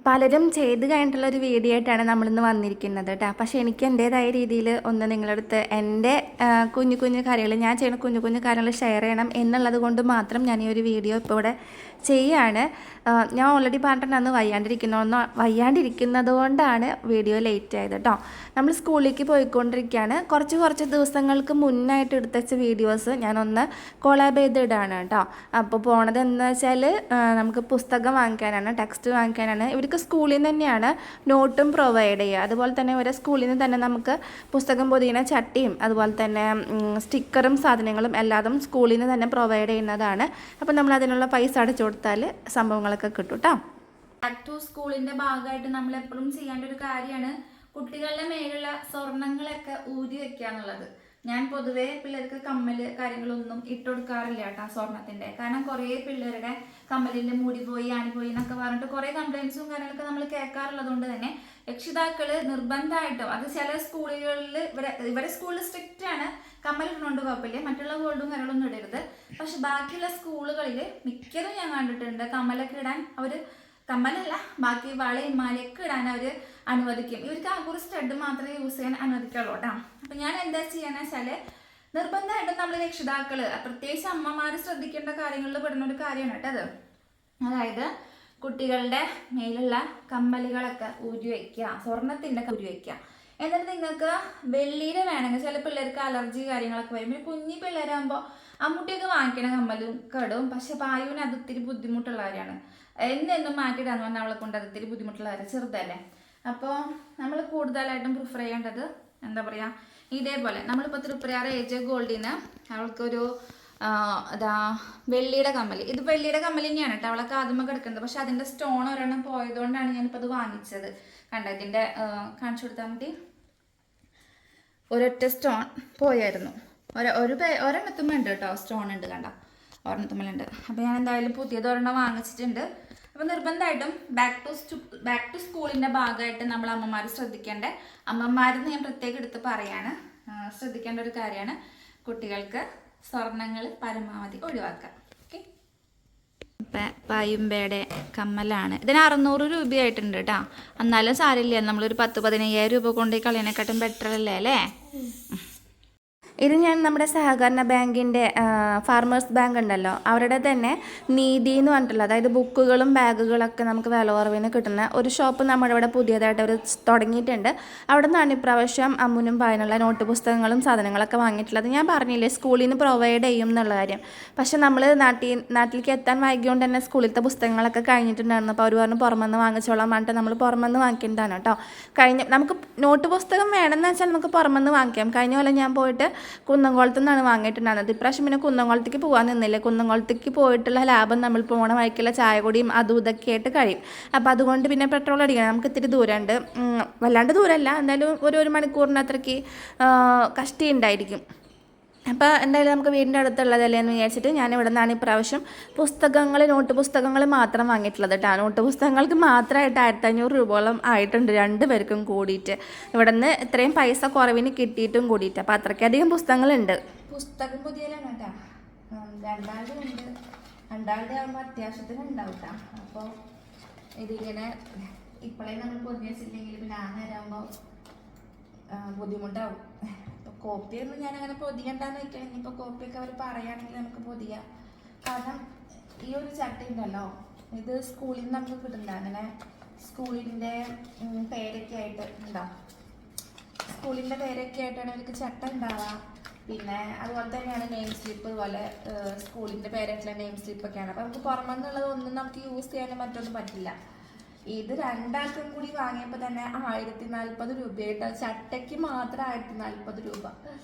പലരും ചെയ്ത് കഴിഞ്ഞിട്ടുള്ളൊരു വീഡിയോ ആയിട്ടാണ് നമ്മളിന്ന് വന്നിരിക്കുന്നത് കേട്ടോ. പക്ഷേ എനിക്ക് എൻ്റേതായ രീതിയിൽ ഒന്ന് നിങ്ങളുടെ അടുത്ത് എൻ്റെ കുഞ്ഞു കുഞ്ഞു കാര്യങ്ങൾ, ഞാൻ ചെയ്യുന്ന കുഞ്ഞു കുഞ്ഞു കാര്യങ്ങൾ ഷെയർ ചെയ്യണം എന്നുള്ളത് കൊണ്ട് മാത്രം ഞാൻ ഈ ഒരു വീഡിയോ ഇപ്പോൾ ഇവിടെ ചെയ്യാണ്. ഞാൻ ഓൾറെഡി പറഞ്ഞിട്ടുണ്ടെന്ന് വയ്യാണ്ടിരിക്കുന്നത് കൊണ്ടാണ് വീഡിയോ ലേറ്റ് ആയത് കേട്ടോ. നമ്മൾ സ്കൂളിലേക്ക് പോയിക്കൊണ്ടിരിക്കുകയാണ്. കുറച്ച് ദിവസങ്ങൾക്ക് മുന്നായിട്ട് എടുത്തുവെച്ച വീഡിയോസ് ഞാനൊന്ന് കൊളാബ് ചെയ്തിടാണ് കേട്ടോ. അപ്പോൾ പോണത് എന്താ വെച്ചാൽ നമുക്ക് പുസ്തകം വാങ്ങിക്കാനാണ്, ടെക്സ്റ്റ് വാങ്ങിക്കാനാണ്. ഇവർക്ക് സ്കൂളിൽ നിന്ന് തന്നെയാണ് നോട്ടും പ്രൊവൈഡ് ചെയ്യുക. അതുപോലെ തന്നെ ഒരു സ്കൂളിൽ നിന്ന് തന്നെ നമുക്ക് പുസ്തകം പൊതിയുന്ന ചട്ടിയും അതുപോലെ തന്നെ സ്റ്റിക്കറും സാധനങ്ങളും എല്ലാതും സ്കൂളിൽ നിന്ന് തന്നെ പ്രൊവൈഡ് ചെയ്യുന്നതാണ്. അപ്പോൾ നമ്മൾ അതിനുള്ള പൈസ അടച്ചു കൊടുത്താൽ സംഭവങ്ങളൊക്കെ കിട്ടും കേട്ടോ. ബാക്ക് ടു സ്കൂളിൻ്റെ ഭാഗമായിട്ട് നമ്മൾ എപ്പോഴും ചെയ്യേണ്ട ഒരു കാര്യമാണ് കുട്ടികളുടെ മേലുള്ള സ്വർണ്ണങ്ങളൊക്കെ ഊരി വെക്കുക എന്നുള്ളത്. ഞാൻ പൊതുവേ പിള്ളേർക്ക് കമ്മല് കാര്യങ്ങളൊന്നും ഇട്ടുകൊടുക്കാറില്ല കേട്ടോ സ്വർണത്തിൻ്റെ. കാരണം കുറേ പിള്ളേരുടെ കമ്മലിൻ്റെ മൂടി പോയി ആണിപ്പോയി എന്നൊക്കെ പറഞ്ഞിട്ട് കുറേ കംപ്ലയിൻസും കാര്യങ്ങളൊക്കെ നമ്മൾ കേൾക്കാറുള്ളത് കൊണ്ട് തന്നെ രക്ഷിതാക്കൾ നിർബന്ധമായിട്ടും, അത് ചില സ്കൂളുകളിൽ ഇവരെ സ്കൂളിൽ സ്ട്രിക്റ്റ് ആണ്, കമ്മലിടുന്നുണ്ട് കുഴപ്പമില്ല, മറ്റുള്ള ഗോൾഡും കാര്യങ്ങളൊന്നും ഇടരുത്. പക്ഷെ ബാക്കിയുള്ള സ്കൂളുകളിൽ മിക്കതും ഞാൻ കണ്ടിട്ടുണ്ട് കമ്മലൊക്കെ ഇടാൻ അവർ, കമ്മലല്ല ബാക്കി വളയും മാലയൊക്കെ ഇടാൻ അവർ അനുവദിക്കും. ഇവർക്ക് ആ ഒരു സ്റ്റഡ് മാത്രമേ യൂസ് ചെയ്യാൻ അനുവദിക്കുള്ളൂ കേട്ടോ. അപ്പം ഞാൻ എന്താ ചെയ്യാന്ന് വെച്ചാൽ നിർബന്ധമായിട്ടും നമ്മൾ രക്ഷിതാക്കൾ, പ്രത്യേകിച്ച് അമ്മമാർ ശ്രദ്ധിക്കേണ്ട കാര്യങ്ങളിൽ പെടുന്ന ഒരു കാര്യമാണ് കേട്ടോ അത്. അതായത് കുട്ടികളുടെ മേലുള്ള കമ്മലുകളൊക്കെ ഊരി വയ്ക്കുക, സ്വർണത്തിൻ്റെ ഊരി വയ്ക്കുക. എന്നിട്ട് നിങ്ങൾക്ക് വെള്ളിയുടെ വേണമെങ്കിൽ, ചില പിള്ളേർക്ക് അലർജി കാര്യങ്ങളൊക്കെ വരും. പിന്നെ കുഞ്ഞി പിള്ളേരാകുമ്പോൾ അമ്മൂട്ടിയൊക്കെ വാങ്ങിക്കണ കമ്മലും കടും. പക്ഷെ പായുവിന് അത് ഇത്തിരി ബുദ്ധിമുട്ടുള്ള കാര്യമാണ്. എന്നും മാറ്റിയിടാന്ന് പറഞ്ഞാൽ അവളെ കൊണ്ട് അത് ഇത്തിരി ബുദ്ധിമുട്ടുള്ള കാര്യം, ചെറുതല്ലേ. അപ്പോൾ നമ്മൾ കൂടുതലായിട്ടും പ്രിഫർ ചെയ്യേണ്ടത് എന്താ പറയുക, ഇതേപോലെ നമ്മളിപ്പോൾ തൃപ്രയാർ ഏജ് ഗോൾഡിന് അവൾക്കൊരു വെള്ളിയുടെ കമ്മൽ, ഇത് വെള്ളിയുടെ കമ്മൽ തന്നെയാണ് കേട്ടോ അവളൊക്കെ ആദ്യമൊക്കെ എടുക്കുന്നത്. പക്ഷെ അതിൻ്റെ സ്റ്റോൺ ഒരെണ്ണം പോയതുകൊണ്ടാണ് ഞാനിപ്പോൾ അത് വാങ്ങിച്ചത്. കണ്ട ഇതിൻ്റെ കാണിച്ചു കൊടുത്താൽ മതി, ഒരൊറ്റ സ്റ്റോൺ പോയായിരുന്നു. ഒരെണ്ണത്തുമ്പോൾ ഉണ്ട് കേട്ടോ, സ്റ്റോൺ ഉണ്ട്, കണ്ട ഒരെണ്ണത്തുമ്മലുണ്ട്. അപ്പോൾ ഞാൻ എന്തായാലും പുതിയത് ഒരെണ്ണം വാങ്ങിച്ചിട്ടുണ്ട്. അപ്പോൾ നിർബന്ധമായിട്ടും ബാക്ക് ടു സ്കൂളിൻ്റെ ഭാഗമായിട്ട് നമ്മൾ അമ്മമാർ ശ്രദ്ധിക്കേണ്ട, അമ്മമാരെന്ന് ഞാൻ പ്രത്യേകം എടുത്ത് പറയാണ്, ശ്രദ്ധിക്കേണ്ട ഒരു കാര്യമാണ് കുട്ടികൾക്ക് സ്വർണ്ണങ്ങൾ പരമാവധി ഒഴിവാക്കുക. ഓക്കെ, പായുമ്പയുടെ കമ്മലാണ്. ഇതിന് 600 രൂപയായിട്ടുണ്ട് കേട്ടോ. എന്നാലും സാരമില്ല, നമ്മളൊരു 10-15,000 രൂപ കൊണ്ടുപോയി കളയണേക്കാട്ടും ബെറ്റർ അല്ലേ. ഇത് ഞാൻ നമ്മുടെ സഹകരണ ബാങ്കിൻ്റെ ഫാർമേഴ്സ് ബാങ്ക് ഉണ്ടല്ലോ, അവരുടെ തന്നെ നീതി എന്ന് പറഞ്ഞിട്ടുള്ള, അതായത് ബുക്കുകളും ബാഗുകളൊക്കെ നമുക്ക് വില കുറവിന് കിട്ടുന്ന ഒരു ഷോപ്പ് നമ്മുടെ ഇവിടെ പുതിയതായിട്ട് അവർ തുടങ്ങിയിട്ടുണ്ട്. അവിടെ നിന്നാണ് ഇപ്രാവശ്യം അമ്മുനും പായനുള്ള നോട്ട് പുസ്തകങ്ങളും സാധനങ്ങളൊക്കെ വാങ്ങിയിട്ടുള്ളത്. ഞാൻ പറഞ്ഞില്ലേ സ്കൂളിൽ നിന്ന് പ്രൊവൈഡ് ചെയ്യും എന്നുള്ള കാര്യം. പക്ഷെ നമ്മൾ നാട്ടിലേക്ക് എത്താൻ വൈകിയോണ്ട് തന്നെ സ്കൂളിലത്തെ പുസ്തകങ്ങളൊക്കെ കഴിഞ്ഞിട്ടുണ്ടായിരുന്നു. അപ്പോൾ അവർ പറഞ്ഞു പുറമെന്ന് വാങ്ങിച്ചോളാൻ പറഞ്ഞിട്ട് നമ്മൾ പുറമെന്ന് വാങ്ങിക്കുന്നതാണ് കേട്ടോ. നമുക്ക് നോട്ട് പുസ്തകം വേണമെന്ന് വെച്ചാൽ നമുക്ക് പുറമെന്ന് വാങ്ങിക്കാം. കഴിഞ്ഞ പോലെ ഞാൻ പോയിട്ട് കുന്നംകുളത്തു നിന്നാണ് വാങ്ങിയിട്ടുണ്ടായിരുന്നത്. ഇപ്രാവശ്യം പിന്നെ കുന്നംകുളത്തേക്ക് പോകാൻ നിന്നില്ല. കുന്നംകുളത്തേക്ക് പോയിട്ടുള്ള ലാഭം നമ്മൾ പോണ വഴിക്കുള്ള ചായ കൂടിയും അതും ഇതൊക്കെ ആയിട്ട് കഴിയും. അപ്പോൾ അതുകൊണ്ട് പിന്നെ പെട്രോൾ അടിക്കണം, നമുക്ക് ഇത്തിരി ദൂരമുണ്ട്, വല്ലാണ്ട് ദൂരമല്ല, എന്തായാലും ഒരു മണിക്കൂറിന് അത്രയ്ക്ക് കഷ്ടി ഉണ്ടായിരിക്കും. അപ്പോൾ എന്തായാലും നമുക്ക് വീടിൻ്റെ അടുത്തുള്ളതല്ലേ എന്ന് വിചാരിച്ചിട്ട് ഞാൻ ഇവിടെ നിന്നാണ് ഇപ്രാവശ്യം നോട്ട് പുസ്തകങ്ങൾ മാത്രം വാങ്ങിയിട്ടുള്ളത് കേട്ടോ. നോട്ട് പുസ്തകങ്ങൾക്ക് മാത്രമായിട്ട് 1500 രൂപയോളം ആയിട്ടുണ്ട് 2 പേർക്കും കൂടിയിട്ട്. ഇവിടെ നിന്ന് ഇത്രയും പൈസ കുറവിന് കിട്ടിയിട്ടും കൂടിയിട്ട്. അപ്പോൾ അത്രയ്ക്കധികം പുസ്തകങ്ങളുണ്ട്. പുസ്തകം പുതിയതാണ് കേട്ടോ, 2 ഉണ്ട്. 2 ആകുമ്പോൾ അത്യാവശ്യത്തിന് ഉണ്ടാവും കേട്ടോ. അപ്പോൾ ഇതിങ്ങനെ ഇപ്പോഴേ നമ്മൾ പൊതിഞ്ഞ് വെച്ചില്ലെങ്കിൽ പിന്നെ ആ നേരമാകുമ്പോൾ ബുദ്ധിമുട്ടാവും. കോപ്പിയൊന്നും ഞാൻ അങ്ങനെ പൊതിയണ്ടെന്ന് വെക്കണം. ഇനിയിപ്പോൾ കോപ്പിയൊക്കെ അവർ പറയുകയാണെങ്കിൽ നമുക്ക് പൊതിയാം. കാരണം ഈ ഒരു ചട്ടി ഉണ്ടല്ലോ, ഇത് സ്കൂളിൽ നിന്ന് നമുക്ക് കിട്ടില്ല. അങ്ങനെ സ്കൂളിൻ്റെ പേരൊക്കെ ആയിട്ട് ഉണ്ടാവും, സ്കൂളിൻ്റെ പേരൊക്കെ ആയിട്ടാണ് ഇവർക്ക് ചട്ട ഉണ്ടാവുക. പിന്നെ അതുപോലെ തന്നെയാണ് നെയിം സ്ലിപ്പ് പോലെ സ്കൂളിൻ്റെ പേരായിട്ടുള്ള നെയിം സ്ലിപ്പൊക്കെയാണ്. അപ്പോൾ നമുക്ക് പുറമെന്നുള്ളത് ഒന്നും നമുക്ക് യൂസ് ചെയ്യാനും മറ്റൊന്നും പറ്റില്ല. ഇത് 2 ആൾക്കും കൂടി വാങ്ങിയപ്പോൾ തന്നെ 1040 രൂപയായിട്ട്, ചട്ടയ്ക്ക് മാത്രം 1040 രൂപ.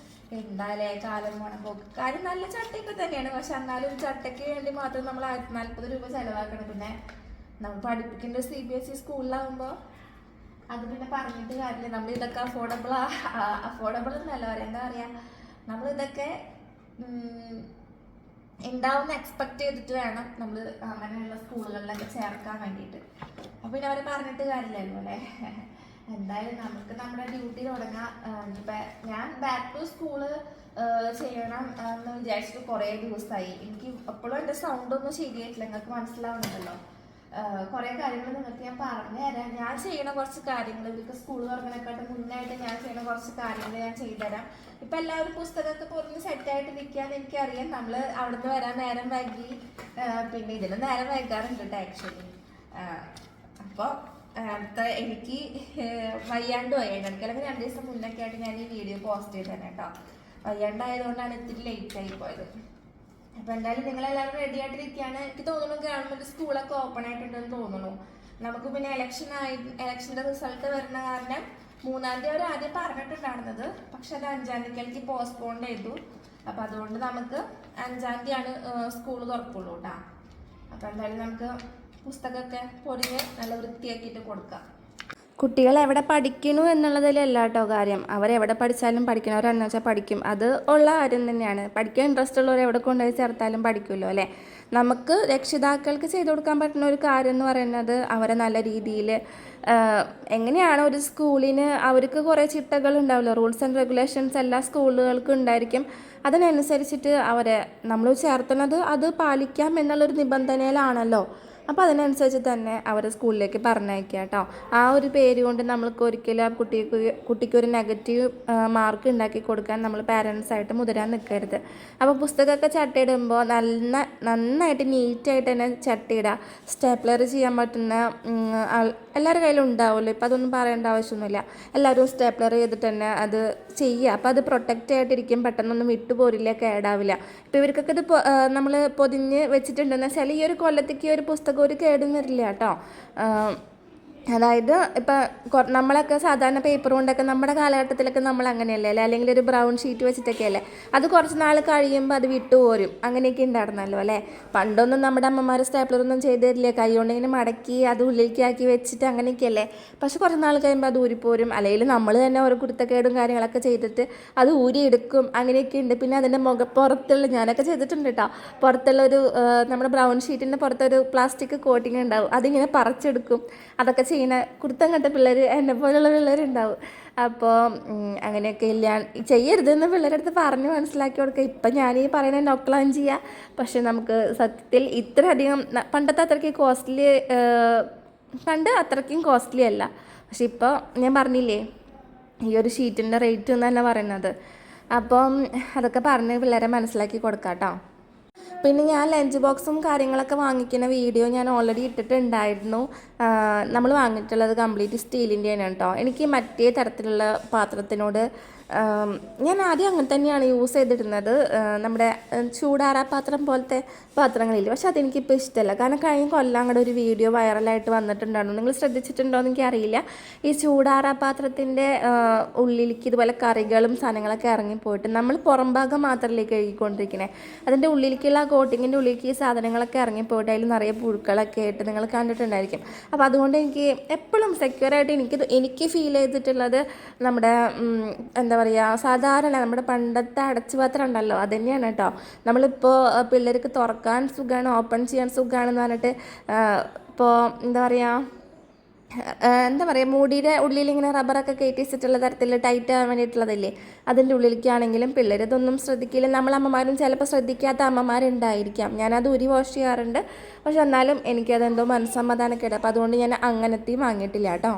എന്തായാലേ കാലം പോണം പോക്ക്. കാര്യം നല്ല ചട്ടയൊക്കെ തന്നെയാണ്, പക്ഷെ എന്നാലും ചട്ടയ്ക്ക് വേണ്ടി മാത്രം നമ്മൾ 1040 രൂപ ചിലവാക്കണം. പിന്നെ നമ്മൾ പഠിപ്പിക്കേണ്ട CBSE സ്കൂളിലാകുമ്പോൾ അത് പിന്നെ പറഞ്ഞിട്ട് കാര്യമില്ല. നമ്മൾ ഇതൊക്കെ അഫോർഡബിൾ എന്നല്ല പറയാം, എന്താ പറയുക, നമ്മളിതൊക്കെ ഉണ്ടാവുന്ന എക്സ്പെക്ട് ചെയ്തിട്ട് വേണം നമ്മൾ അങ്ങനെയുള്ള സ്കൂളുകളിലൊക്കെ ചേർക്കാൻ വേണ്ടിയിട്ട്. അപ്പോൾ പിന്നെ അവരെ പറഞ്ഞിട്ട് കാര്യമില്ലല്ലോ അല്ലേ. എന്തായാലും നമുക്ക് നമ്മുടെ ഡ്യൂട്ടി തുടങ്ങാം. ഇപ്പം ഞാൻ ബാക്ക് ടു സ്കൂള് ചെയ്യണം എന്ന് വിചാരിച്ചിട്ട് കുറേ ദിവസമായി. എനിക്ക് എപ്പോഴും എൻ്റെ സൗണ്ടൊന്നും ശരിയായിട്ടില്ല, നിങ്ങൾക്ക് മനസ്സിലാവുന്നുണ്ടല്ലോ. കുറേ കാര്യങ്ങൾ നിങ്ങൾക്ക് ഞാൻ പറഞ്ഞു തരാം. ഞാൻ ചെയ്യണ കുറച്ച് കാര്യങ്ങൾ ഇവർക്ക് സ്കൂൾ തുറക്കണേക്കാട്ട് മുന്നായിട്ട് ഞാൻ ചെയ്യണ കുറച്ച് കാര്യങ്ങൾ ഞാൻ ചെയ്തുതരാം. ഇപ്പം എല്ലാവരും പുസ്തകമൊക്കെ പൊറിഞ്ഞ് സെറ്റായിട്ട് നിൽക്കാന്ന് എനിക്കറിയാം. നമ്മൾ അവിടുന്ന് വരാൻ നേരം വൈകി, പിന്നെ ഇതിന് നേരം വൈകാറുണ്ട് കേട്ടോ ആക്ച്വലി. അപ്പോൾ എനിക്ക് വയ്യാണ്ട് ഇടയ്ക്കിടയ്ക്ക് 2 ദിവസം മുന്നൊക്കെ ആയിട്ട് ഞാൻ ഈ വീഡിയോ പോസ്റ്റ് ചെയ്ത് തന്നെ കേട്ടോ. വയ്യാണ്ടായതുകൊണ്ടാണ് ഇത്തിരി ലേറ്റായി പോയത്. അപ്പോൾ എന്തായാലും നിങ്ങളെല്ലാവരും റെഡി ആയിട്ടിരിക്കുകയാണ്. എനിക്ക് തോന്നുന്നു ഗവൺമെൻറ് സ്കൂളൊക്കെ ഓപ്പൺ ആയിട്ടുണ്ടെന്ന് തോന്നുന്നു. നമുക്ക് പിന്നെ ഇലക്ഷൻ്റെ റിസൾട്ട് വരുന്ന കാരണം 3-ാം തീയതി അവർ ആദ്യം പറഞ്ഞിട്ടുണ്ടായിരുന്നത്. പക്ഷെ അത് 5-ാം തീയതിക്ക് പോസ്റ്റ്പോൺ ചെയ്തു. അപ്പോൾ അതുകൊണ്ട് നമുക്ക് 5-ാം തീയതിയാണ് സ്കൂൾ തുറക്കുള്ളൂ കേട്ടോ. അപ്പോൾ എന്തായാലും നമുക്ക് പുസ്തകമൊക്കെ പൊടിഞ്ഞ് നല്ല വൃത്തിയാക്കിയിട്ട് കൊടുക്കാം. കുട്ടികൾ എവിടെ പഠിക്കണു എന്നുള്ളതിലല്ല കേട്ടോ കാര്യം. അവരെവിടെ പഠിച്ചാലും പഠിക്കണവരെന്ന് വെച്ചാൽ പഠിക്കും. അത് ഉള്ള കാര്യം തന്നെയാണ്. പഠിക്കാൻ ഇൻട്രസ്റ്റ് ഉള്ളവർ എവിടെ കൊണ്ടുപോയി ചേർത്താലും പഠിക്കുമല്ലോ അല്ലേ. നമുക്ക് രക്ഷിതാക്കൾക്ക് ചെയ്തു കൊടുക്കാൻ പറ്റുന്ന ഒരു കാര്യം എന്ന് പറയുന്നത് അവരെ നല്ല രീതിയിൽ എങ്ങനെയാണ് ഒരു സ്കൂളിന് അവർക്ക് കുറേ ചിട്ടകൾ ഉണ്ടാവില്ല, റൂൾസ് ആൻഡ് റെഗുലേഷൻസ് എല്ലാ സ്കൂളുകൾക്കും ഉണ്ടായിരിക്കും. അതിനനുസരിച്ചിട്ട് അവരെ നമ്മൾ ചേർത്തുന്നത് അത് പാലിക്കാം എന്നുള്ളൊരു നിബന്ധനയിലാണല്ലോ. അപ്പോൾ അതിനനുസരിച്ച് തന്നെ അവർ സ്കൂളിലേക്ക് പറഞ്ഞയക്കുക കേട്ടോ. ആ ഒരു പേര് കൊണ്ട് നമ്മൾക്ക് ഒരിക്കലും ആ കുട്ടിക്കൊരു നെഗറ്റീവ് മാർക്ക് ഉണ്ടാക്കി കൊടുക്കാൻ നമ്മൾ പാരൻസായിട്ട് മുതിരാൻ നിൽക്കരുത്. അപ്പോൾ പുസ്തകമൊക്കെ ചട്ടയിടുമ്പോൾ നന്നായിട്ട് നീറ്റായിട്ട് തന്നെ ചട്ടയിടുക. സ്റ്റേപ്ലർ ചെയ്യാൻ പറ്റുന്ന എല്ലാവരുടെ കയ്യിലും ഉണ്ടാവുമല്ലോ. ഇപ്പോൾ അതൊന്നും പറയേണ്ട ആവശ്യമൊന്നുമില്ല. എല്ലാവരും സ്റ്റേപ്ലർ ചെയ്തിട്ട് തന്നെ അത് ചെയ്യുക. അപ്പോൾ അത് പ്രൊട്ടക്റ്റ് ആയിട്ടിരിക്കും, പെട്ടെന്നൊന്നും വിട്ടുപോരില്ല, കേടാവില്ല. ഇപ്പോൾ ഇവർക്കൊക്കെ ഇത് നമ്മൾ പൊതിഞ്ഞ് വെച്ചിട്ടുണ്ടെന്ന് വെച്ചാൽ ഈ ഒരു കൊല്ലത്തേക്ക് ഒരു പുസ്തകം ഒരു കേടും വരില്ല കേട്ടോ. അതായത് ഇപ്പം നമ്മളൊക്കെ സാധാരണ പേപ്പർ കൊണ്ടൊക്കെ നമ്മുടെ കാലഘട്ടത്തിലൊക്കെ നമ്മൾ അങ്ങനെയല്ലേ അല്ലേ, അല്ലെങ്കിൽ ഒരു ബ്രൗൺ ഷീറ്റ് വെച്ചിട്ടൊക്കെ അല്ലേ. അത് കുറച്ച് നാൾ കഴിയുമ്പോൾ അത് വിട്ടുപോരും. അങ്ങനെയൊക്കെ ഉണ്ടായിരുന്നല്ലോ അല്ലേ. പണ്ടൊന്നും നമ്മുടെ അമ്മമാർ സ്റ്റേപ്ലറൊന്നും ചെയ്ത് തരില്ല, കൈ കൊണ്ട് ഇങ്ങനെ മടക്കി അത് ഉള്ളിലേക്കാക്കി വെച്ചിട്ട് അങ്ങനെയൊക്കെയല്ലേ. പക്ഷെ കുറച്ച് നാൾ കഴിയുമ്പോൾ അത് ഊരിപ്പോരും. അല്ലെങ്കിൽ നമ്മൾ തന്നെ ഓരോ കുരുത്തക്കേടും കാര്യങ്ങളൊക്കെ ചെയ്തിട്ട് അത് ഊരിയെടുക്കും. അങ്ങനെയൊക്കെ ഉണ്ട്. പിന്നെ അതിൻ്റെ പുറത്തുള്ള ഞാനൊക്കെ ചെയ്തിട്ടുണ്ട് കേട്ടോ. പുറത്തുള്ള ഒരു നമ്മുടെ ബ്രൗൺ ഷീറ്റിൻ്റെ പുറത്തൊരു പ്ലാസ്റ്റിക് കോട്ടിങ് ഉണ്ടാവും, അതിങ്ങനെ പറിച്ചെടുക്കും. അതൊക്കെ ചെയ്യുന്ന കുരുത്തം കെട്ട പിള്ളേർ, എന്നെ പോലുള്ള പിള്ളേരുണ്ടാവും. അപ്പോൾ അങ്ങനെയൊക്കെ ഇല്ല, ചെയ്യരുതെന്ന് പിള്ളേരുടെ അടുത്ത് പറഞ്ഞ് മനസ്സിലാക്കി കൊടുക്കുക. ഇപ്പം ഞാനീ പറയുന്ന നൊക്കളാൻ ചെയ്യുക. പക്ഷെ നമുക്ക് സത്യത്തിൽ ഇത്രയധികം പണ്ടത്തെ അത്രയ്ക്ക് അത്രയ്ക്കും കോസ്റ്റ്ലി അല്ല. പക്ഷെ ഇപ്പോൾ ഞാൻ പറഞ്ഞില്ലേ ഈ ഒരു ഷീറ്റിൻ്റെ റേറ്റ് എന്ന് തന്നെ പറയുന്നത്. അപ്പം അതൊക്കെ പറഞ്ഞ് പിള്ളേരെ മനസ്സിലാക്കി കൊടുക്കാം കേട്ടോ. പിന്നെ ഞാൻ ലഞ്ച് ബോക്സും കാര്യങ്ങളൊക്കെ വാങ്ങിക്കുന്ന വീഡിയോ ഞാൻ ഓൾറെഡി ഇട്ടിട്ടുണ്ടായിരുന്നു. നമ്മൾ വാങ്ങിയിട്ടുള്ളത് കംപ്ലീറ്റ് സ്റ്റീലിൻ്റെയാണ് കേട്ടോ. എനിക്ക് മറ്റേ തരത്തിലുള്ള പാത്രത്തിനോട് ഞാൻ ആദ്യം അങ്ങനെ തന്നെയാണ് യൂസ് ചെയ്തിരുന്നത്. നമ്മുടെ ചൂടാറാ പാത്രം പോലത്തെ പാത്രങ്ങളില്ല. പക്ഷെ അതെനിക്കിപ്പോൾ ഇഷ്ടമല്ല. കാരണം കഴിഞ്ഞ കൊല്ലം അങ്ങോട്ട് ഒരു വീഡിയോ വൈറലായിട്ട് വന്നിട്ടുണ്ടായിരുന്നു. നിങ്ങൾ ശ്രദ്ധിച്ചിട്ടുണ്ടോ എന്ന് എനിക്കറിയില്ല. ഈ ചൂടാറാ പാത്രത്തിൻ്റെ ഉള്ളിലേക്ക് ഇതുപോലെ കറികളും സാധനങ്ങളൊക്കെ ഇറങ്ങിപ്പോയിട്ട് നമ്മൾ പുറം ഭാഗം മാത്രമല്ലേ കഴുകിക്കൊണ്ടിരിക്കണേ. അതിൻ്റെ ഉള്ളിലേക്കുള്ള കോട്ടിങ്ങിൻ്റെ ഉള്ളിലേക്ക് ഈ സാധനങ്ങളൊക്കെ ഇറങ്ങിപ്പോയിട്ട് അതിൽ നിറയെ പുഴുക്കളൊക്കെ ആയിട്ട് നിങ്ങൾ കണ്ടിട്ടുണ്ടായിരിക്കും. അപ്പോൾ അതുകൊണ്ട് എനിക്ക് എപ്പോഴും സെക്യൂറായിട്ട് എനിക്ക് ഫീൽ ചെയ്തിട്ടുള്ളത് നമ്മുടെ എന്താ പറയുക, സാധാരണ നമ്മുടെ പണ്ടത്തെ അടച്ചുപാത്രം ഉണ്ടല്ലോ, അത് തന്നെയാണ് കേട്ടോ. നമ്മളിപ്പോൾ പിള്ളേർക്ക് തുറക്കാൻ സുഖമാണ്, ഓപ്പൺ ചെയ്യാൻ സുഖമാണെന്ന് പറഞ്ഞിട്ട് ഇപ്പോൾ എന്താ പറയുക മൂടിയുടെ ഉള്ളിൽ ഇങ്ങനെ റബ്ബറൊക്കെ കയറ്റി വെച്ചിട്ടുള്ള തരത്തിൽ ടൈറ്റ് ആകാൻ വേണ്ടിയിട്ടുള്ളതല്ലേ. അതിൻ്റെ ഉള്ളിലേക്കാണെങ്കിലും പിള്ളേർ ഇതൊന്നും ശ്രദ്ധിക്കില്ല. നമ്മളമ്മമാരും ചിലപ്പോൾ ശ്രദ്ധിക്കാത്ത അമ്മമാരുണ്ടായിരിക്കാം. ഞാനത് വാഷ് ചെയ്യാറുണ്ട്. പക്ഷെ എന്നാലും എനിക്കതെന്തോ മനസ്സമാധാനക്കേട്. അപ്പോൾ അതുകൊണ്ട് ഞാൻ അങ്ങനത്തെയും വാങ്ങിയിട്ടില്ല കേട്ടോ.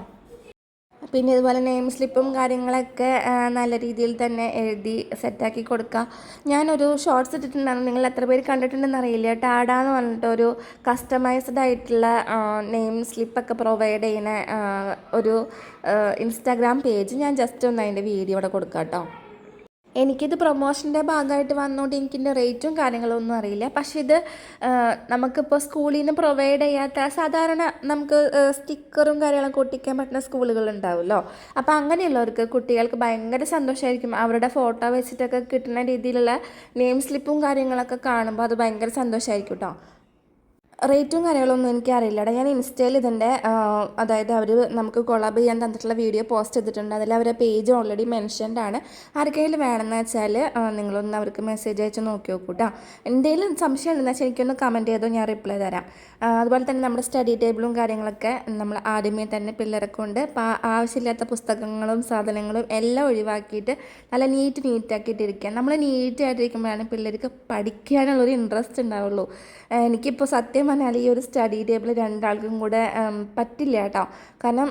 പിന്നെ ഇതുപോലെ നെയിം സ്ലിപ്പും കാര്യങ്ങളൊക്കെ നല്ല രീതിയിൽ തന്നെ എഴുതി സെറ്റാക്കി കൊടുക്കുക. ഞാനൊരു ഷോർട്സ് ഇട്ടിട്ടുണ്ടായിരുന്നു, നിങ്ങൾ എത്ര പേര് കണ്ടിട്ടുണ്ടെന്ന് അറിയില്ല. ടാഡ എന്ന് പറഞ്ഞിട്ട് ഒരു കസ്റ്റമൈസ്ഡ് ആയിട്ടുള്ള നെയിം സ്ലിപ്പൊക്കെ പ്രൊവൈഡ് ചെയ്യുന്ന ഒരു ഇൻസ്റ്റാഗ്രാം പേജ് ഞാൻ ജസ്റ്റ് ഒന്ന് അതിൻ്റെ വീഡിയോ ഇവിടെ കൊടുക്കാം കേട്ടോ. എനിക്കിത് പ്രൊമോഷൻ്റെ ഭാഗമായിട്ട് വന്നുകൊണ്ട് എനിക്കിൻ്റെ റേറ്റും കാര്യങ്ങളൊന്നും അറിയില്ല. പക്ഷേ ഇത് നമുക്കിപ്പോൾ സ്കൂളിൽ നിന്ന് പ്രൊവൈഡ് ചെയ്യാത്ത സാധാരണ നമുക്ക് സ്റ്റിക്കറും കാര്യങ്ങളൊക്കെ ഒട്ടിക്കാൻ പറ്റുന്ന സ്കൂളുകളുണ്ടാവുമല്ലോ. അപ്പോൾ അങ്ങനെയുള്ളവർക്ക് കുട്ടികൾക്ക് ഭയങ്കര സന്തോഷമായിരിക്കും. അവരുടെ ഫോട്ടോ വെച്ചിട്ടൊക്കെ കിട്ടുന്ന രീതിയിലുള്ള നെയിം സ്ലിപ്പും കാര്യങ്ങളൊക്കെ കാണുമ്പോൾ അത് ഭയങ്കര സന്തോഷമായിരിക്കും കേട്ടോ. റേറ്റും കാര്യങ്ങളൊന്നും എനിക്കറിയില്ലടാ. ഞാൻ ഇൻസ്റ്റയിൽ ഇതിൻ്റെ അതായത് അവർ നമുക്ക് കൊളാബ് ചെയ്യാൻ തന്നിട്ടുള്ള വീഡിയോ പോസ്റ്റ് ചെയ്തിട്ടുണ്ട്. അതിൽ അവരുടെ പേജ് ഓൾറെഡി മെൻഷൻഡ് ആണ്. ആർക്കെങ്കിലും വേണമെന്ന് വെച്ചാൽ നിങ്ങളൊന്ന് അവർക്ക് മെസ്സേജ് അയച്ച് നോക്കി നോക്കൂ കേട്ടോ. എന്തെങ്കിലും സംശയം ഉണ്ടെന്ന് വെച്ചാൽ എനിക്കൊന്ന് കമൻറ്റ് ചെയ്തോ, ഞാൻ റിപ്ലൈ തരാം. അതുപോലെ തന്നെ നമ്മുടെ സ്റ്റഡി ടേബിളും കാര്യങ്ങളൊക്കെ നമ്മൾ ആദ്യമേ തന്നെ പിള്ളേരെ കൊണ്ട് ആവശ്യമില്ലാത്ത പുസ്തകങ്ങളും സാധനങ്ങളും എല്ലാം ഒഴിവാക്കിയിട്ട് നല്ല നീറ്റാക്കിയിട്ടിരിക്കുക. നമ്മൾ നീറ്റായിട്ടിരിക്കുമ്പോഴാണ് പിള്ളേർക്ക് പഠിക്കാനുള്ളൊരു ഇൻട്രസ്റ്റ് ഉണ്ടാവുള്ളൂ. എനിക്കിപ്പോൾ സത്യം പറഞ്ഞാൽ ഈ ഒരു സ്റ്റഡി ടേബിൾ രണ്ടാൾക്കും കൂടെ പറ്റില്ല കേട്ടോ. കാരണം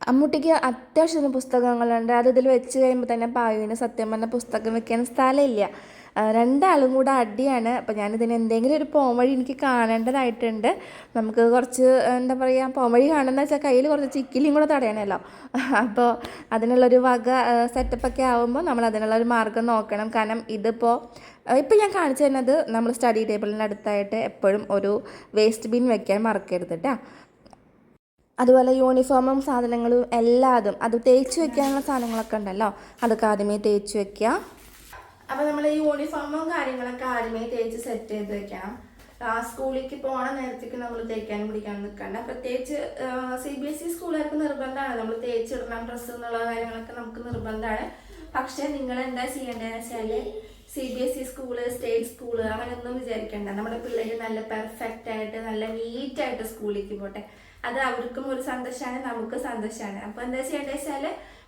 അമ്മൂട്ടിക്ക് അത്യാവശ്യത്തിന് പുസ്തകങ്ങളുണ്ട്. അത് ഇതിൽ വെച്ച് കഴിയുമ്പോൾ തന്നെ പായുവിന് സത്യം പറഞ്ഞാൽ പുസ്തകം വെക്കാൻ സ്ഥലമില്ല. രണ്ടാളും കൂടെ അടിയാണ്. അപ്പോൾ ഞാനിതിന് എന്തെങ്കിലും ഒരു പോംവഴി എനിക്ക് കാണേണ്ടതായിട്ടുണ്ട്. നമുക്ക് കുറച്ച് എന്താ പറയുക, പോംവഴി കാണുന്ന വെച്ചാൽ കയ്യിൽ കുറച്ച് ചിക്കിലിയും കൂടെ തടയണമല്ലോ. അപ്പോൾ അതിനുള്ളൊരു വക സെറ്റപ്പൊക്കെ ആകുമ്പോൾ നമ്മൾ അതിനുള്ളൊരു മാർഗ്ഗം നോക്കണം. കാരണം ഇപ്പോൾ ഞാൻ കാണിച്ചു തരുന്നത് നമ്മൾ സ്റ്റഡി ടേബിളിൻ്റെ അടുത്തായിട്ട് എപ്പോഴും ഒരു വേസ്റ്റ് ബിൻ വെക്കാൻ മറക്കരുത് കേട്ടോ. അതുപോലെ യൂണിഫോമും സാധനങ്ങളും എല്ലാതും അത് തേച്ച് വെക്കാനുള്ള സാധനങ്ങളൊക്കെ ഉണ്ടല്ലോ, അതൊക്കെ ആദ്യമേ തേച്ച് വെക്കുക. അപ്പോൾ നമ്മൾ ഈ യൂണിഫോമും കാര്യങ്ങളൊക്കെ ആദ്യമേ തേച്ച് സെറ്റ് ചെയ്ത് വെക്കണം. സ്കൂളിലേക്ക് പോകണ നേരത്തേക്ക് നമ്മൾ തേക്കാനും പിടിക്കാനും നിൽക്കണ്ട. പ്രത്യേകിച്ച് CBSE സ്കൂളുകാർക്ക് നിർബന്ധമാണ് നമ്മൾ തേച്ചിടണം ഡ്രസ്സ് എന്നുള്ള കാര്യങ്ങളൊക്കെ നമുക്ക് നിർബന്ധമാണ്. പക്ഷേ നിങ്ങൾ എന്താ ചെയ്യേണ്ടതെന്ന് വെച്ചാൽ CBSE സ്കൂള്, സ്റ്റേറ്റ് സ്കൂള് അങ്ങനെയൊന്നും വിചാരിക്കേണ്ട. നമ്മുടെ പിള്ളേർ നല്ല പെർഫെക്റ്റ് ആയിട്ട് നല്ല നീറ്റായിട്ട് സ്കൂളിലേക്ക് പോട്ടെ. അത് അവർക്കും ഒരു സന്തോഷമാണ്, നമുക്ക് സന്തോഷമാണ്. അപ്പോൾ എന്താ ചെയ്യേണ്ടത് വെച്ചാൽ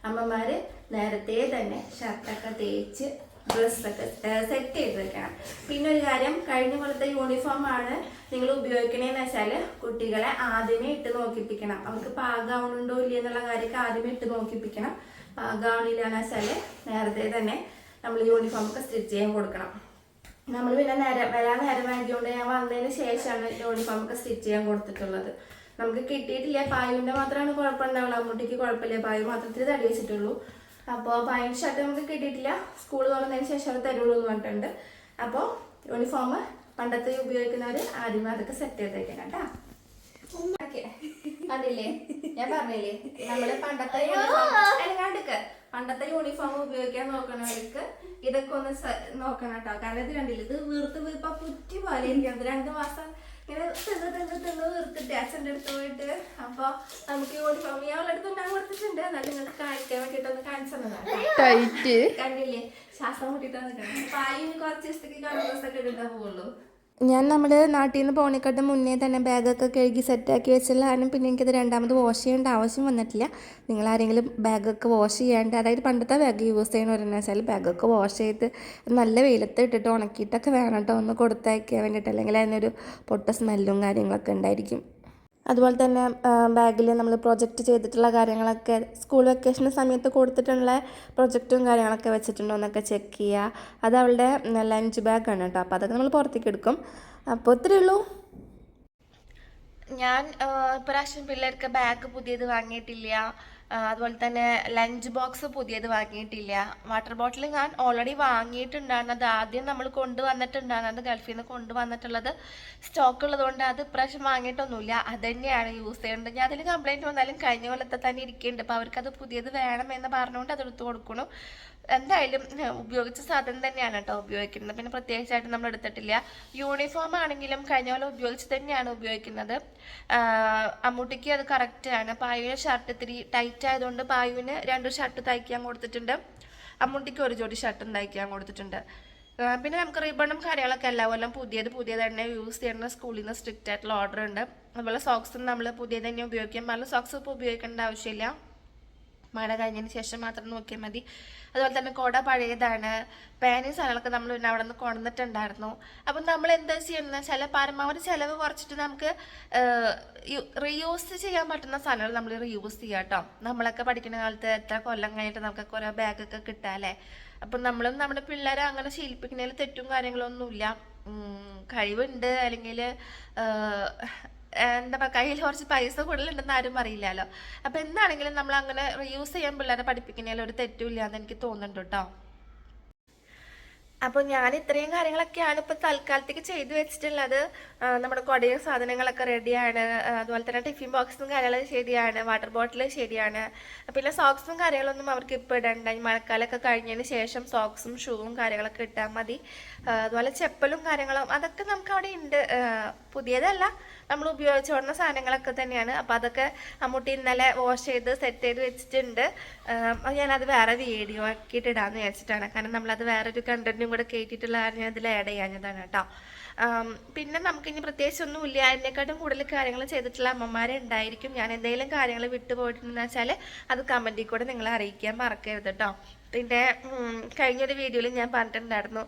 അമ്മമാർ നേരത്തെ തന്നെ ഷർട്ടൊക്കെ തേച്ച് ഡ്രസ്സൊക്കെ സെറ്റ് ചെയ്ത് വെക്കണം. പിന്നെ ഒരു കാര്യം, കഴിഞ്ഞ കൊല്ലത്തെ യൂണിഫോമാണ് നിങ്ങൾ ഉപയോഗിക്കണേന്ന് വെച്ചാൽ കുട്ടികളെ ആദ്യമേ ഇട്ട് നോക്കിപ്പിക്കണം. അവർക്ക് പാകാവണുണ്ടോ ഇല്ല എന്നുള്ള കാര്യമൊക്കെ ആദ്യമേ ഇട്ട് നോക്കിപ്പിക്കണം. പാകാവണില്ലാന്ന് വെച്ചാൽ നേരത്തെ തന്നെ നമ്മൾ യൂണിഫോമൊക്കെ സ്റ്റിച്ച് ചെയ്യാൻ കൊടുക്കണം. നമ്മൾ പിന്നെ വരാൻ നേരം വാങ്ങിക്കൊണ്ട് ഞാൻ വന്നതിന് ശേഷമാണ് യൂണിഫോമൊക്കെ സ്റ്റിച്ച് ചെയ്യാൻ കൊടുത്തിട്ടുള്ളത്. നമുക്ക് കിട്ടിയിട്ടില്ല. പായുവിൻ്റെ മാത്രമാണ് കുഴപ്പമുണ്ടാവുള്ളൂ. അമ്മൂട്ടിക്ക് കുഴപ്പമില്ല. പായു മാത്രത്തിൽ തടി വെച്ചിട്ടുള്ളൂ. അപ്പോൾ പായു ഷർട്ട് നമുക്ക് കിട്ടിയിട്ടില്ല. സ്കൂൾ തുറന്നതിന് ശേഷം അത് തരുള്ളൂ എന്ന് പറഞ്ഞിട്ടുണ്ട്. അപ്പോൾ യൂണിഫോം പണ്ടത്തെ ഉപയോഗിക്കുന്നവർ ആദ്യമേ അതൊക്കെ സെറ്റ് ചെയ്തേക്കണം കേട്ടോ. അതില്ലേ ഞാൻ പറഞ്ഞില്ലേ, നമ്മള് പണ്ടത്തെ യൂണിഫോം ഉപയോഗിക്കാൻ നോക്കണവർക്ക് ഇതൊക്കെ ഒന്ന് നോക്കണം കേട്ടോ. കാരണം ഇത് കണ്ടില്ല, ഇത് വീർത്ത് പുറ്റി പോലെ ഇരിക്കുന്നത്. 2 മാസം ഇങ്ങനെ തിന്ന് വീർത്തിട്ട് അച്ഛൻ്റെ അടുത്ത് പോയിട്ട്. അപ്പോൾ നമുക്ക് യൂണിഫോം ഞങ്ങളുടെ അടുത്ത് ഉണ്ടാകാൻ കൊടുത്തിട്ടുണ്ട്. എന്നാൽ നിങ്ങൾക്ക് കാണിക്കാൻ വേണ്ടിയിട്ടൊന്ന് കാണിച്ചു തന്നതാണ്. കണ്ടില്ലേ, ശ്വാസം മുട്ടിട്ടാണ് നിൽക്കണം. അപ്പോൾ ആയിന് കുറച്ച് ദിവസത്തേക്ക് കളർ ഡ്രസ്സൊക്കെ ഇട്ടിട്ടേ പോവുള്ളൂ. ഞാൻ നമ്മുടെ നാട്ടിൽ നിന്ന് പോണേക്കാട്ടും മുന്നേ തന്നെ ബാഗൊക്കെ കഴുകി സെറ്റാക്കി വെച്ചുള്ള കാരണം പിന്നെ എനിക്കത് രണ്ടാമത് വാഷ് ചെയ്യേണ്ട ആവശ്യം വന്നിട്ടില്ല. നിങ്ങളാരെങ്കിലും ബാഗൊക്കെ വാഷ് ചെയ്യാണ്ട്, അതായത് പണ്ടത്തെ ബാഗ് യൂസ് ചെയ്യണമെന്ന് വെച്ചാൽ ബാഗൊക്കെ വാഷ് ചെയ്ത് നല്ല വെയിലത്ത് ഇട്ടിട്ട് ഉണക്കിയിട്ടൊക്കെ വേണം കേട്ടോ ഒന്ന് കൊടുത്തയക്കാൻ വേണ്ടിയിട്ട്. അല്ലെങ്കിൽ അതിനൊരു പൊട്ട സ്മെല്ലും കാര്യങ്ങളൊക്കെ ഉണ്ടായിരിക്കും. അതുപോലെ തന്നെ ബാഗിൽ നമ്മൾ പ്രൊജക്റ്റ് ചെയ്തിട്ടുള്ള കാര്യങ്ങളൊക്കെ സ്കൂൾ വെക്കേഷൻ സമയത്ത് കൊടുത്തിട്ടുള്ള പ്രൊജക്റ്റും കാര്യങ്ങളൊക്കെ വെച്ചിട്ടുണ്ടോ എന്നൊക്കെ ചെക്ക് ചെയ്യുക. അത് അവളുടെ ലഞ്ച് ബാഗാണ് കേട്ടോ. അപ്പോൾ അതൊക്കെ നമ്മൾ പുറത്തേക്ക് എടുക്കും. അപ്പോൾ ഇത്രയേ ഉള്ളൂ. ഞാൻ ഇപ്രാവശ്യം പിള്ളേർക്ക് ബാഗ് പുതിയത് വാങ്ങിയിട്ടില്ല. അതുപോലെ തന്നെ ലഞ്ച് ബോക്സ് പുതിയത് വാങ്ങിയിട്ടില്ല. വാട്ടർ ബോട്ടിൽ ഞാൻ ഓൾറെഡി വാങ്ങിയിട്ടുണ്ടായിരുന്നു. അത് ആദ്യം നമ്മൾ കൊണ്ടുവന്നിട്ടുണ്ടായിരുന്നു. അത് ഗൾഫിൽ നിന്ന് കൊണ്ടുവന്നിട്ടുള്ളത് സ്റ്റോക്ക് ഉള്ളതുകൊണ്ട് അത് ഇപ്രാവശ്യം വാങ്ങിയിട്ടൊന്നുമില്ല. അത് തന്നെയാണ് യൂസ് ചെയ്യേണ്ടത്. ഞാൻ അതിൽ കംപ്ലൈൻറ്റ് വന്നാലും കഴിഞ്ഞ കൊല്ലത്തെ തന്നെ ഇരിക്കുന്നുണ്ട്. അപ്പോൾ അവർക്കത് പുതിയത് വേണമെന്ന് പറഞ്ഞുകൊണ്ട് അതെടുത്ത് കൊടുക്കണം. എന്തായാലും ഉപയോഗിച്ച സാധനം തന്നെയാണ് കേട്ടോ ഉപയോഗിക്കുന്നത്. പിന്നെ പ്രത്യേകിച്ചായിട്ട് നമ്മൾ എടുത്തിട്ടില്ല. യൂണിഫോം ആണെങ്കിലും കഴിഞ്ഞ പോലെ ഉപയോഗിച്ച് തന്നെയാണ് ഉപയോഗിക്കുന്നത്. അമ്മൂട്ടിക്ക് അത് കറക്റ്റാണ്. പായുവിന് ഷർട്ട് ഇത്തിരി ടൈറ്റ് ആയതുകൊണ്ട് പായുവിന് 2 ഷർട്ട് തയ്ക്കാൻ കൊടുത്തിട്ടുണ്ട്. അമ്മൂട്ടിക്ക് 1 ജോഡി ഷർട്ടും തയ്ക്കാൻ കൊടുത്തിട്ടുണ്ട്. പിന്നെ നമുക്ക് റിബണും കാര്യങ്ങളൊക്കെ എല്ലാ കൊല്ലം പുതിയത് തന്നെ യൂസ് ചെയ്യുന്ന സ്കൂളിൽ നിന്ന് സ്ട്രിക്റ്റ് ആയിട്ടുള്ള ഓർഡർ ഉണ്ട്. അതുപോലെ സോക്സും നമ്മൾ പുതിയത് തന്നെ ഉപയോഗിക്കാൻ പാടില്ല. സോക്സ് ഇപ്പോൾ ഉപയോഗിക്കേണ്ട ആവശ്യമില്ല. മഴ കഴിഞ്ഞതിന് ശേഷം മാത്രം നോക്കിയാൽ മതി. അതുപോലെ തന്നെ കുട പഴയതാണ്. പാനും സാധനങ്ങളൊക്കെ നമ്മൾ പിന്നെ അവിടെ നിന്ന് കൊണ്ടുവന്നിട്ടുണ്ടായിരുന്നു. അപ്പം നമ്മൾ എന്താ ചെയ്യണമെന്ന് വെച്ചാൽ പരമാവധി ചിലവ് കുറച്ചിട്ട് നമുക്ക് റീയൂസ് ചെയ്യാൻ പറ്റുന്ന സാധനങ്ങൾ നമ്മൾ റീയൂസ് ചെയ്യാം കേട്ടോ. നമ്മളൊക്കെ പഠിക്കുന്ന കാലത്ത് എത്ര കൊല്ലം കഴിഞ്ഞിട്ട് നമുക്കൊക്കെ ഓരോ ബാഗൊക്കെ കിട്ടാം അല്ലേ. അപ്പം നമ്മളും നമ്മുടെ പിള്ളേരെ അങ്ങനെ ശീലിപ്പിക്കുന്നതിൽ തെറ്റും കാര്യങ്ങളൊന്നുമില്ല. കഴിവുണ്ട് അല്ലെങ്കിൽ എന്താ പറയുക കയ്യിൽ കുറച്ച് പൈസ കൂടുതലുണ്ടെന്ന് ആരും അറിയില്ലല്ലോ. അപ്പോൾ എന്താണെങ്കിലും നമ്മൾ അങ്ങനെ റീയൂസ് ചെയ്യാൻ പിള്ളേരെ പഠിപ്പിക്കുന്നതിൽ ഒരു തെറ്റുമില്ല എന്ന് എനിക്ക് തോന്നുന്നുണ്ട് കേട്ടോ. അപ്പോൾ ഞാൻ ഇത്രയും കാര്യങ്ങളൊക്കെയാണ് ഇപ്പോൾ തൽക്കാലത്തേക്ക് ചെയ്തു വെച്ചിട്ടുള്ളത്. നമ്മുടെ കുടയും സാധനങ്ങളൊക്കെ റെഡിയാണ്. അതുപോലെ തന്നെ ടിഫിൻ ബോക്സും കാര്യങ്ങളും ശരിയാണ്. വാട്ടർ ബോട്ടിൽ ശരിയാണ്. പിന്നെ സോക്സും കാര്യങ്ങളൊന്നും അവർക്ക് ഇപ്പോൾ ഇടണ്ട. മഴക്കാലമൊക്കെ കഴിഞ്ഞതിന് ശേഷം സോക്സും ഷൂവും കാര്യങ്ങളൊക്കെ ഇട്ടാൽ മതി. അതുപോലെ ചെപ്പലും കാര്യങ്ങളും അതൊക്കെ നമുക്ക് അവിടെ ഉണ്ട്. പുതിയതല്ല, നമ്മൾ ഉപയോഗിച്ചു വരുന്ന സാധനങ്ങളൊക്കെ തന്നെയാണ്. അപ്പോൾ അതൊക്കെ അമ്മൂട്ടി ഇന്നലെ വാഷ് ചെയ്ത് സെറ്റ് ചെയ്ത് വെച്ചിട്ടുണ്ട്. ഞാനത് വേറെ വീഡിയോ ആക്കിയിട്ട് ഇടാമെന്ന് വിചാരിച്ചിട്ടാണ്. കാരണം നമ്മളത് വേറൊരു കണ്ടന്റും കൂടെ കയറ്റിയിട്ടുള്ള കാര്യം അതിൽ ആഡ് ചെയ്യാഞ്ഞതാണ് കേട്ടോ. പിന്നെ നമുക്കിനി പ്രത്യേകിച്ചൊന്നുമില്ല. അതിനെക്കാട്ടും കൂടുതൽ കാര്യങ്ങൾ ചെയ്തിട്ടുള്ള അമ്മമാരെ ഉണ്ടായിരിക്കും. ഞാൻ എന്തെങ്കിലും കാര്യങ്ങൾ വിട്ടുപോയിട്ടുണ്ടെന്ന് വെച്ചാൽ അത് കമൻറ്റിൽ കൂടെ നിങ്ങളെ അറിയിക്കാൻ മറക്കരുത് കേട്ടോ. പിന്നെ കഴിഞ്ഞൊരു വീഡിയോയിൽ ഞാൻ പറഞ്ഞിട്ടുണ്ടായിരുന്നു,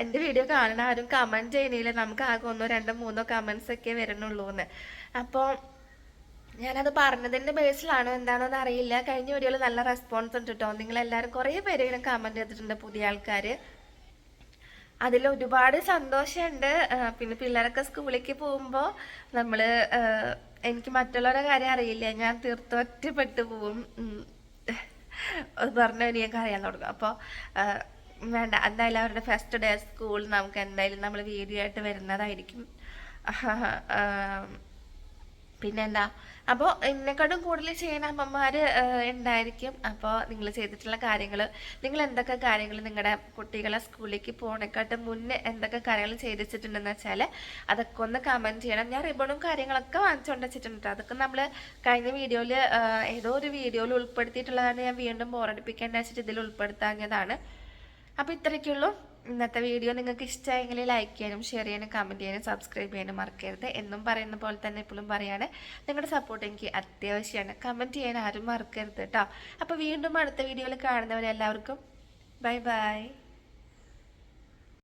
എൻ്റെ വീഡിയോ കാണണ ആരും കമൻറ്റ് ചെയ്യണില്ല, നമുക്ക് ആകെ 1, 2, 3 കമൻസ് ഒക്കെ വരണുള്ളൂ എന്ന്. അപ്പോൾ ഞാനത് പറഞ്ഞതിൻ്റെ ബേസിലാണോ എന്താണോ എന്ന് അറിയില്ല. കഴിഞ്ഞ വീഡിയോയിൽ നല്ല റെസ്പോൺസ് ഉണ്ട് കേട്ടോ. നിങ്ങളെല്ലാവരും കുറേ പേര് ഇങ്ങനെ കമൻറ്റ് ചെയ്തിട്ടുണ്ട്, പുതിയ ആൾക്കാർ. അതിൽ ഒരുപാട് സന്തോഷമുണ്ട്. പിന്നെ പിള്ളേരൊക്കെ സ്കൂളിലേക്ക് പോകുമ്പോൾ നമ്മൾ എനിക്ക് മറ്റുള്ളവരുടെ കാര്യം അറിയില്ല, ഞാൻ തീർത്തും ഒറ്റപ്പെട്ടു പോവും. അത് പറഞ്ഞ എനിക്ക് അറിയാൻ തുടങ്ങും. അപ്പോൾ വേണ്ട, എന്തായാലും അവരുടെ ഫസ്റ്റ് ഡേ സ്കൂൾ നമുക്ക് എന്തായാലും നമ്മൾ വീഡിയോ ആയിട്ട് വരുന്നതായിരിക്കും. പിന്നെന്താ, അപ്പോൾ എന്നെക്കാട്ടും കൂടുതൽ ചെയ്യുന്ന അമ്മമാർ ഉണ്ടായിരിക്കും. അപ്പോൾ നിങ്ങൾ ചെയ്തിട്ടുള്ള കാര്യങ്ങൾ, നിങ്ങൾ എന്തൊക്കെ കാര്യങ്ങൾ നിങ്ങളുടെ കുട്ടികളെ സ്കൂളിലേക്ക് പോകണേക്കാട്ടും മുന്നേ എന്തൊക്കെ കാര്യങ്ങൾ ചെയ്തിട്ടുണ്ടെന്ന് വെച്ചാൽ അതൊക്കെ ഒന്ന് കമൻറ്റ് ചെയ്യണം. ഞാൻ റിബണും കാര്യങ്ങളൊക്കെ വാങ്ങിച്ചുകൊണ്ട് വെച്ചിട്ടുണ്ട്. അതൊക്കെ നമ്മൾ കഴിഞ്ഞ വീഡിയോയിൽ ഏതോ ഒരു വീഡിയോയിൽ ഉൾപ്പെടുത്തിയിട്ടുള്ളതാണ്. ഞാൻ വീണ്ടും ബോറടിപ്പിക്കേണ്ട വെച്ചിട്ട് ഇതിൽ ഉൾപ്പെടുത്താഞ്ഞതാണ്. അപ്പോൾ ഇത്രയ്ക്കുള്ളൂ ഇന്നത്തെ വീഡിയോ. നിങ്ങൾക്ക് ഇഷ്ടമായെങ്കിൽ ലൈക്ക് ചെയ്യാനും ഷെയർ ചെയ്യാനും കമൻറ്റ് ചെയ്യാനും സബ്സ്ക്രൈബ് ചെയ്യാനും മറക്കരുത്. എന്നും പറയുന്ന പോലെ തന്നെ എപ്പോഴും പറയാണ്, നിങ്ങളുടെ സപ്പോർട്ട് എനിക്ക് അത്യാവശ്യമാണ്. കമൻറ്റ് ചെയ്യാൻ ആരും മറക്കരുത് കേട്ടോ. അപ്പോൾ വീണ്ടും അടുത്ത വീഡിയോയിൽ കാണുന്നവരെല്ലാവർക്കും ബൈ ബൈ.